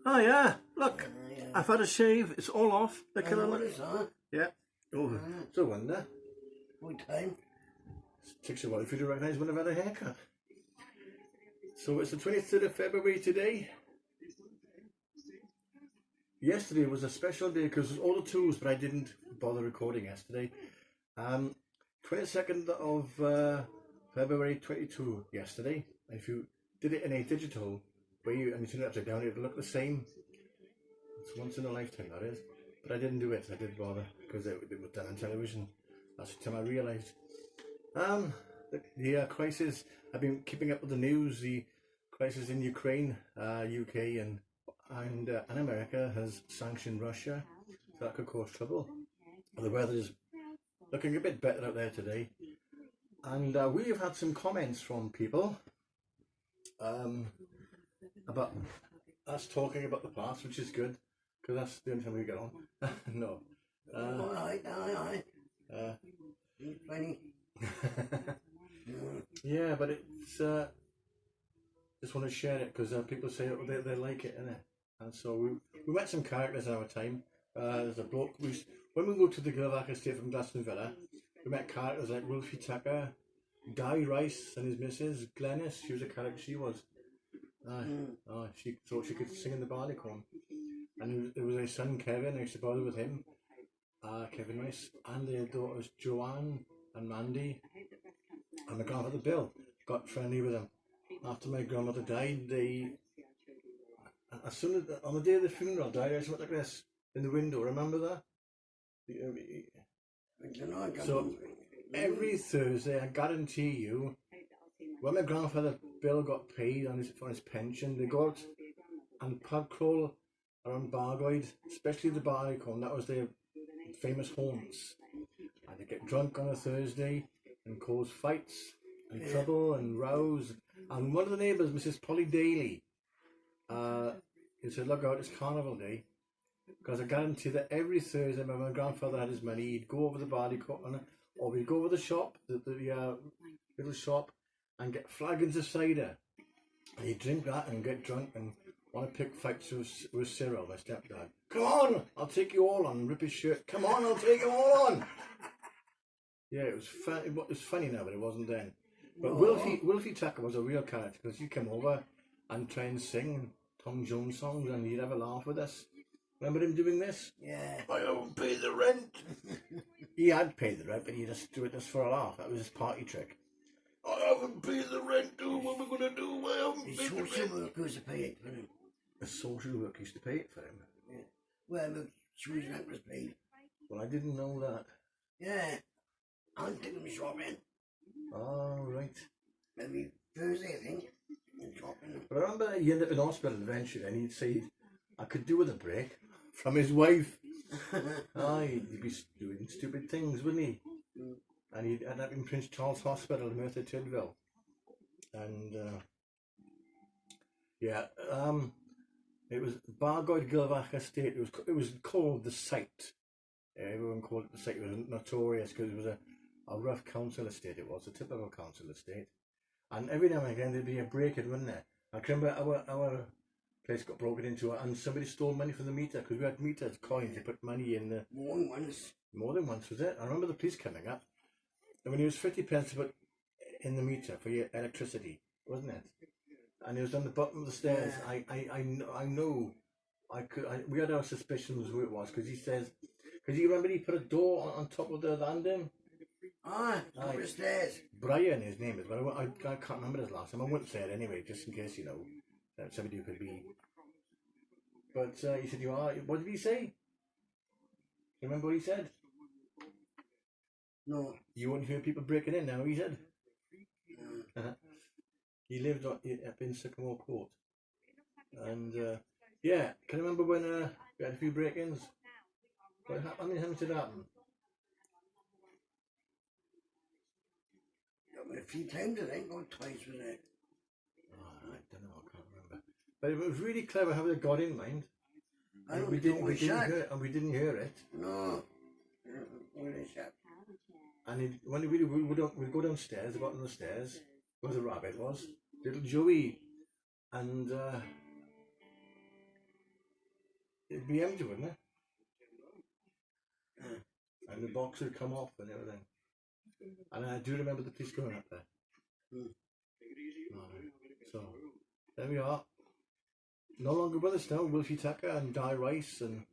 Oh yeah, look, Yeah. I've had a shave, it's all off. Look at Notice, that. huh? Yeah. Oh, it's a wonder. What time? It takes a while for you to recognise when I've had a haircut. So it's the 23rd of February today. Yesterday was a special day because it was all the tools, but I didn't bother recording yesterday. 22nd of February 22 yesterday. If you did it in a digital way and you turn it upside down, it'll look the same. It's once in a lifetime, that is. But I didn't do it, I didn't bother because it was done on television. That's the time I realised. The crisis, I've been keeping up with the news. The crisis in Ukraine, UK and America has sanctioned Russia, so that could cause trouble. The weather is looking a bit better out there today, and we have had some comments from people about us talking about the past, which is good because that's the only time we get on. No. Alright. Funny. Yeah, but it's just want to share it because people say they like it, innit? And so we met some characters in our time. There's a bloke. When we moved to the Gilvac estate from Glaston Villa, we met characters like Wilfie Tucker, Dai Rice and his missus Glennis. She was a character. She was. She thought she could sing in the barleycorn. And there was a son Kevin. I used to bother with him. Kevin Rice, and their daughters Joanne and Mandy, and my grandfather Bill got friendly with them. After my grandmother died, as soon as on the day of the funeral, Dai Rice went like this in the window. Remember that? So every Thursday, I guarantee you, when my grandfather Bill got paid for his pension, they go out and pub crawl around Bargoed, especially the Barleycorn. That was their famous haunts. And they get drunk on a Thursday and cause fights and trouble and rows. And one of the neighbours, Mrs. Polly Daly, he said, "Look out, it's Carnival Day." Because I guarantee that every Thursday when my grandfather had his money, he'd go over the barleycorn, or we'd go over the shop, the little shop, and get flagons of cider. And he'd drink that and get drunk and want to pick fights with Cyril, my stepdad. "Come on, I'll take you all on," and rip his shirt. "Come on, I'll take you all on." Yeah, it was funny. It was funny now, but it wasn't then. But Wilfie Tucker was a real character because he'd come over and try and sing Tom Jones songs, and he'd have a laugh with us. Remember him doing this? Yeah. "I haven't paid the rent." He had paid the rent, but he'd just do it just for a laugh. That was his party trick. "I haven't paid the rent, dude. What are we going to do? I haven't paid the rent." The social workers pay it for him. The social work used to pay it for him. Yeah. Well, the shoes rent was paid. Well, I didn't know that. Yeah. I'll take him shopping. Oh, right. Every Thursday, I think. Shopping. But I remember he ended up in hospital eventually, and he'd say, "I could do with a break," from his wife. He'd be doing stupid things, wouldn't he? And he'd end up in Prince Charles Hospital in Merthyr Tydfil. And it was Bargoed Gilvac Estate. It was called the site. Everyone called it the site. It was notorious because it was a rough council estate. It was a typical council estate. And every now and again there'd be a break-in, wouldn't there? I can remember our place got broken into, and somebody stole money from the meter because we had meters, coins. They put money in the More than once. More than once was it? I remember the police coming up, and when it was 50p to put in the meter for your electricity, wasn't it? And it was on the bottom of the stairs. I know. We had our suspicions who it was because he says, because you remember he put a door on top of the landing. Top of the stairs. Brian, his name is, but I can't remember his last name. I wouldn't say it anyway, just in case, somebody who could be. But he said, "You are." What did he say? You remember what he said? No. "You won't hear people breaking in now," he said. He lived up in Sycamore Court. And can you remember when we had a few break-ins? How many times did that happen? A few times, I think, or twice, was it? Oh, I don't know, I can't remember. But it was really clever how they got in, mind. We didn't hear it. No. We're shut. And when we'd go downstairs, the bottom of the stairs, where the rabbit was, little Joey, and it'd be empty, wouldn't it? And the box would come off and everything. And I do remember the police going up there. So, there we are. No longer with us now. Wilfie Tucker and Dai Rice and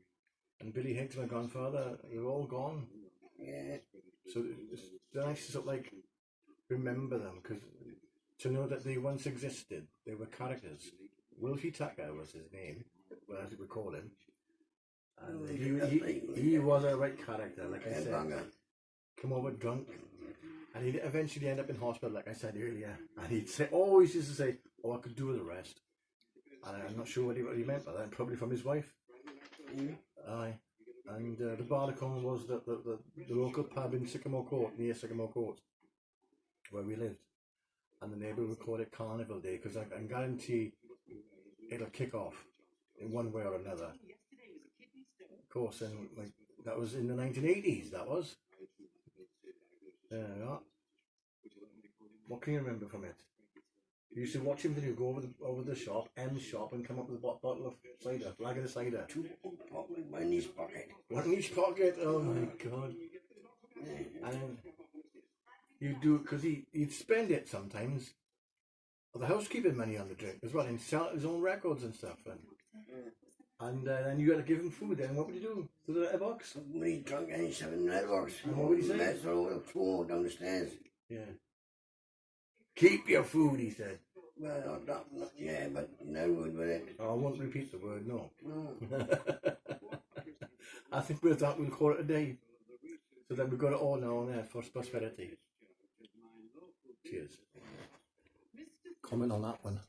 Billy Higgs, my grandfather, they're all gone. Yeah. So it's nice to sort of like remember them, because to know that they once existed, they were characters. Wilfie Tucker was his name, well, as we call him. And he was a right character, like I said. Come over drunk, and he'd eventually end up in hospital, like I said earlier. And he'd say, always used to say, "Oh, I could do with the rest." And I'm not sure what he meant by that. Probably from his wife. Aye. And the Barleycorn was the local pub in Sycamore Court, near Sycamore Court, where we lived. And the neighbour would call it Carnival Day, because I can guarantee it'll kick off in one way or another. Of course, and like that was in the 1980s. That was. What can you remember from it? You used to watch him when you go over the shop, M's shop, and come up with a bottle of cider, flag of the cider. One in each pocket. One in each pocket. Oh my God! And you do, because he'd spend it sometimes. The housekeeping money on the drink as well, and sell his own records and stuff. And then you got to give him food. Then what would you do to the letterbox? When he drunk and he's having a letterbox. And what would he say? That's all thrown down the stairs. Yeah. Keep your food, he said. Well, not yeah, but no wood with it. Oh, I won't repeat the word, no. No. I think with that we'll call it a day. So then we've got it all now on there for prosperity. Cheers. Comment on that one.